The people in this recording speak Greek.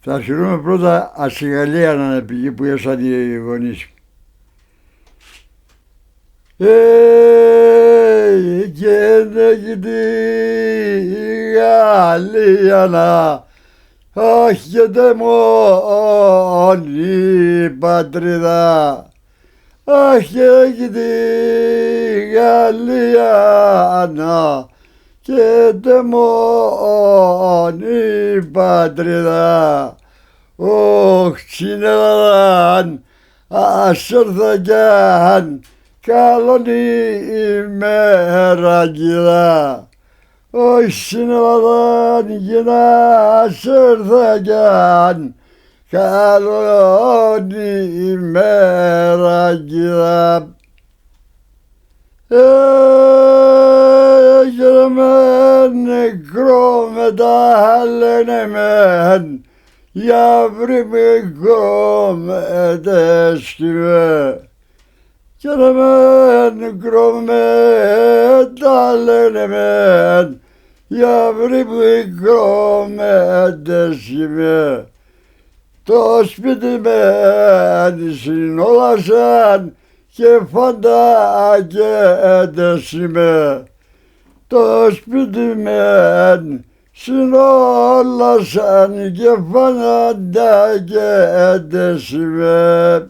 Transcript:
Θα αρχίσουμε πρώτα ασυγαλία να είναι πηγή που έσαν οι γονείς. Και λέγεται η Γαλλία να άχεται μόνη πατρίδα. Άχεται η Γαλλία να άχεται μόνη πατρίδα. Ωχ, στην Ελλάδα ας έρθω κι αν καλόν ημέρα κοίτα. Όχι στην Ελλάδα κι ας έρθω κι αν καλόν ημέρα κοίτα. Έγινε με νεκρό μετά λένε μεν για βρει μικρό με τέσκημε. Κι με νεκρό μετά λένε μεν για βρει μικρό με τέσκημε. Το σπίτι με συνόλασαν και φαντά και έντεσιμε. Το σπίτι με συνόλασαν και φαντά και έντεσιμε.